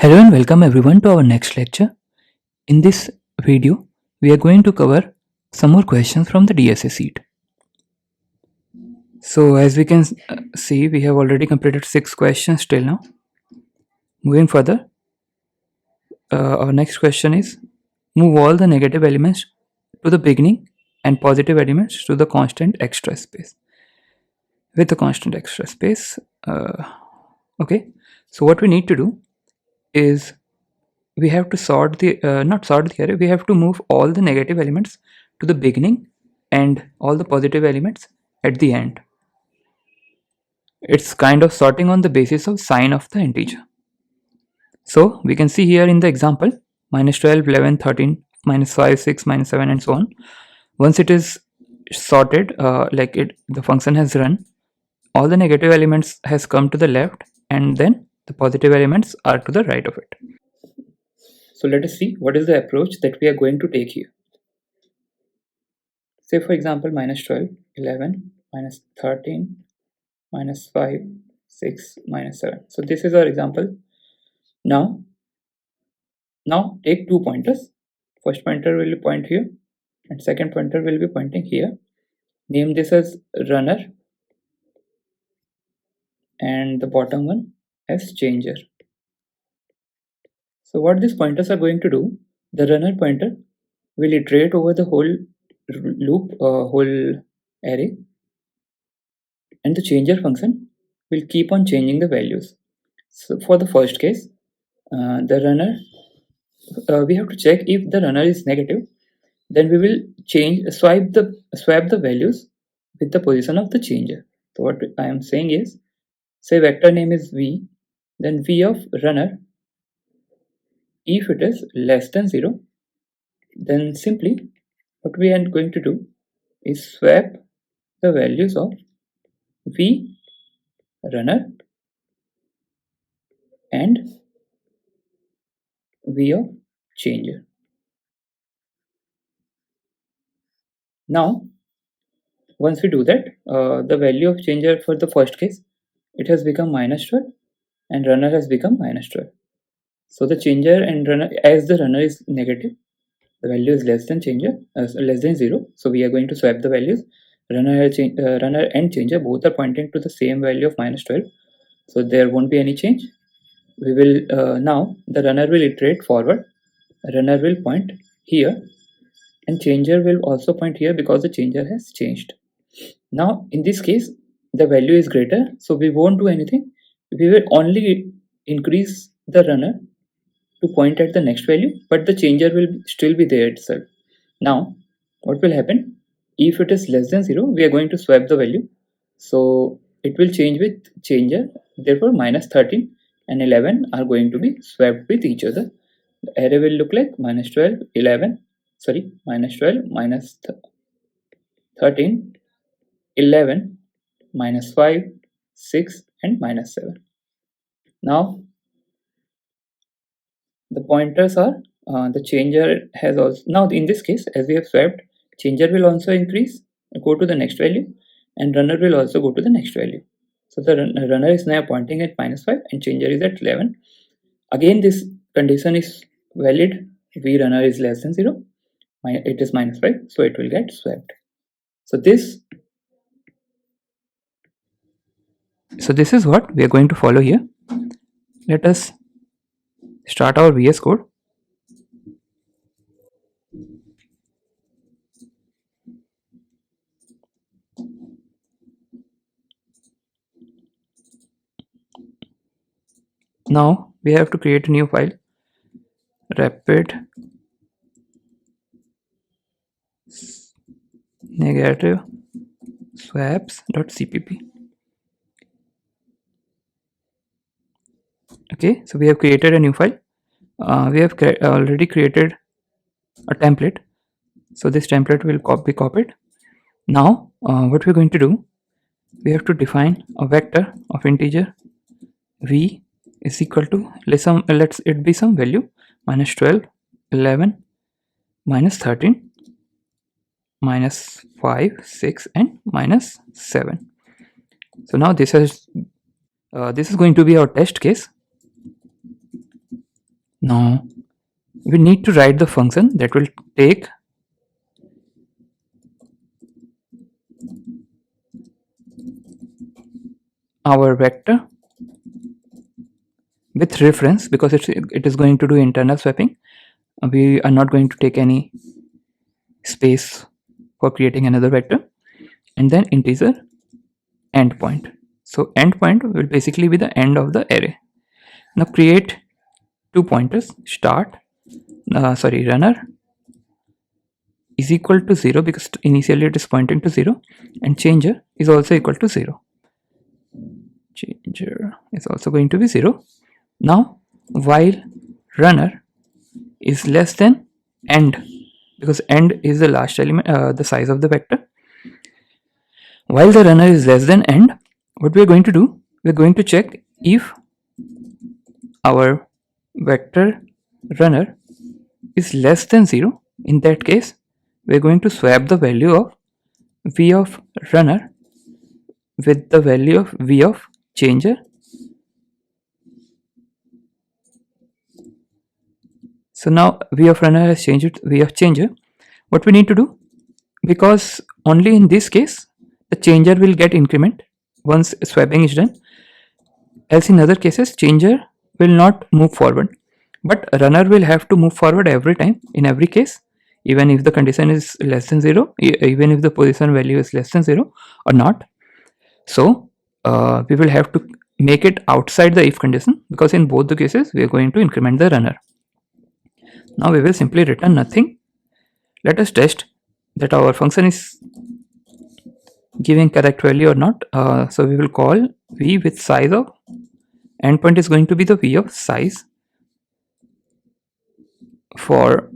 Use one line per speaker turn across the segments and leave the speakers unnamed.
Hello and welcome everyone to our next lecture. In this video, we are going to cover some more questions from the DSA sheet. So as we can see, we have already completed 6 questions till now. Moving further, our next question is move all the negative elements to the beginning and positive elements to the constant extra space. With the constant extra space, okay. So what we need to do is we have to sort the not sort the array, we have to move all the negative elements to the beginning and all the positive elements at the end. It's kind of sorting on the basis of sign of the integer. So we can see here in the example minus 12, 11, 13, minus 5, 6, minus 7 and so on. Once it is sorted, the function has run, all the negative elements has come to the left and then the positive elements are to the right of it. So let us see what is the approach that we are going to take here. Say for example minus 12, 11, minus 13, minus 5, 6, minus 7. So this is our example. Now take two pointers. First pointer will point here and second pointer will be pointing here. Name this as runner and the bottom one as changer. So what these pointers are going to do, the runner pointer will iterate over the whole loop, whole array, and the changer function will keep on changing the values. So for the first case, the runner, we have to check if the runner is negative, then we will swap the values with the position of the changer. So what I am saying is, say vector name is v, then v of runner, if it is less than 0, then simply what we are going to do is swap the values of v runner and v of changer. Now once we do that, the value of changer for the first case, it has become minus 12 and runner has become minus 12. So the changer and runner, as the runner is negative, the value is less than changer, less than 0. So we are going to swap the values. Runner and changer both are pointing to the same value of minus 12. So there won't be any change. We will now the runner will iterate forward. Runner will point here and changer will also point here because the changer has changed. Now in this case the value is greater, so we won't do anything. We will only increase the runner to point at the next value, but the changer will still be there itself. Now what will happen, if it is less than 0, we are going to swap the value, so it will change with changer. Therefore minus 13 and 11 are going to be swapped with each other. The array will look like minus 12, 11, sorry, minus 12, minus 13, 11, minus 5, 6 and minus 7. Now the pointers are the changer has also, now in this case as we have swapped, changer will also increase, go to the next value, and runner will also go to the next value. So the runner is now pointing at minus 5 and changer is at 11. Again this condition is valid, v runner is less than 0, it is minus 5, so it will get swapped. So this is what we are going to follow here. Let us start our VS Code. Now we have to create a new file, rapid negative swaps.cpp. Okay, so we have created a new file. We have already created a template, so this template will be copied. Now what we're going to do, we have to define a vector of integer v is equal to, let's it be some value, minus 12, 11, minus 13, minus 5, 6 and minus 7. So now this is going to be our test case. Now we need to write the function that will take our vector with reference, because it is going to do internal swapping. We are not going to take any space for creating another vector, and then integer endpoint. So endpoint will basically be the end of the array. Now create two pointers, runner is equal to 0 because initially it is pointing to 0, and changer is also equal to 0. Changer is also going to be 0. Now while runner is less than end, because end is the last element, the size of the vector. While the runner is less than end, what we are going to do, we are going to check if our vector runner is less than 0. In that case, we are going to swap the value of v of runner with the value of v of changer. So now v of runner has changed to v of changer. What we need to do, because only in this case the changer will get increment once swapping is done, else in other cases changer will not move forward, but runner will have to move forward every time in every case, even if the condition is less than 0, even if the position value is less than 0 or not. So we will have to make it outside the if condition, because in both the cases we are going to increment the runner. Now we will simply return nothing. Let us test that our function is giving correct value or not. So we will call v with size of endpoint is going to be the v of size for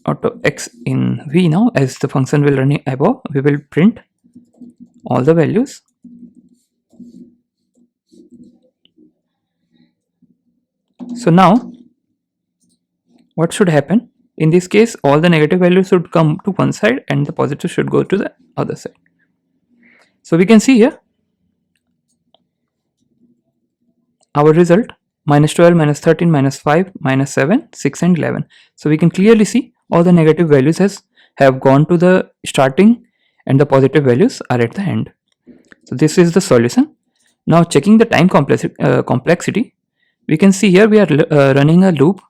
auto x in v. Now as the function will run above, we will print all the values. So now what should happen? In this case, all the negative values should come to one side and the positive should go to the other side. So we can see here our result -12, -13, -5, -7, 6 and 11. So we can clearly see all the negative values have gone to the starting and the positive values are at the end. So this is the solution. Now checking the time complexity, we can see here we are running a loop,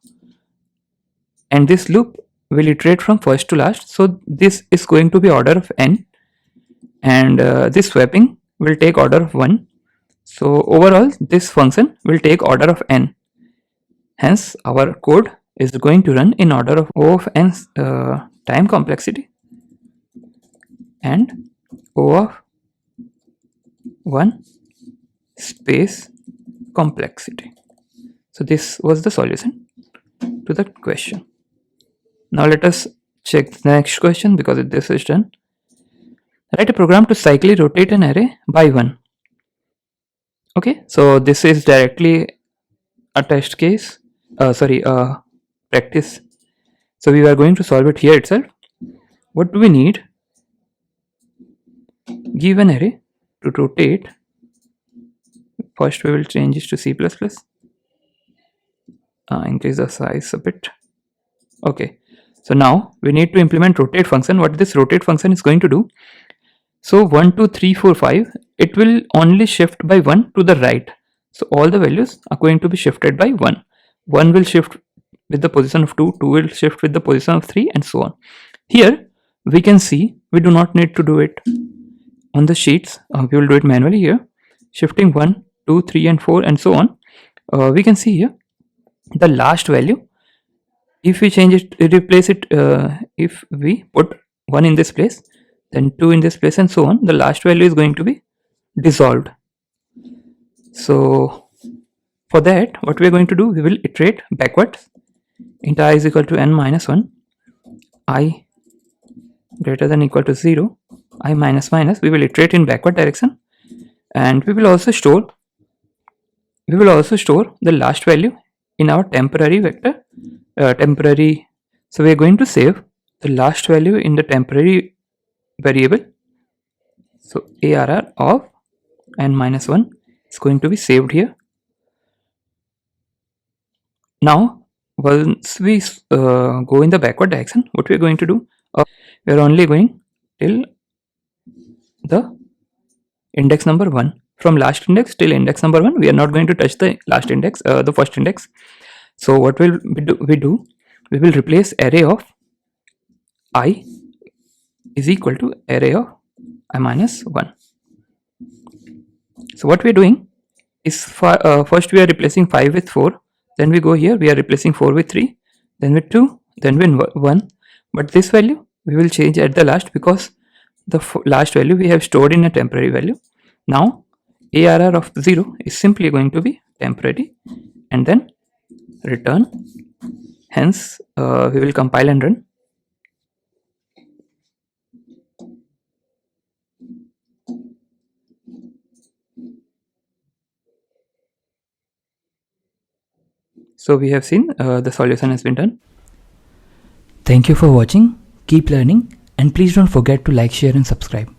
and this loop will iterate from first to last. So this is going to be order of n, and this swapping will take order of 1. So overall this function will take order of n. Hence our code is going to run in order of O of n time complexity and O of 1 space complexity. So this was the solution to the question. Now let us check the next question, because this is done. Write a program to cyclically rotate an array by 1. Okay, so this is directly a test case, practice. So we are going to solve it here itself. What do we need? Give an array to rotate. First we will change this to C++. Increase the size a bit. Okay, so now we need to implement rotate function. What this rotate function is going to do? So 1, 2, 3, 4, 5, it will only shift by 1 to the right. So all the values are going to be shifted by 1. 1 will shift with the position of 2, 2 will shift with the position of 3, and so on. Here we can see we do not need to do it on the sheets. We will do it manually here, shifting 1, 2, 3 and 4 and so on. We can see here the last value. If we change it, replace it, if we put 1 in this place, then 2 in this place and so on, the last value is going to be dissolved. So for that, what we are going to do, we will iterate backwards. Int I is equal to n minus 1, I greater than equal to 0, I minus minus. We will iterate in backward direction, and we will also store the last value in our temporary vector. So we are going to save the last value in the temporary variable. So ARR of n minus 1 is going to be saved here. Now, once we go in the backward direction, what we are going to do? We are only going till the index number 1. From last index till index number 1, we are not going to touch the last index, the first index. So what will we do? We will replace array of I is equal to array of I minus 1. So what we are doing is first we are replacing 5 with 4, then we go here, we are replacing 4 with 3, then with 2, then with 1. But this value we will change at the last, because the last value we have stored in a temporary value. Now ARR of 0 is simply going to be temporary, and then return. Hence we will compile and run. So we have seen the solution has been done.
Thank you for watching. Keep learning, and please don't forget to like, share and subscribe.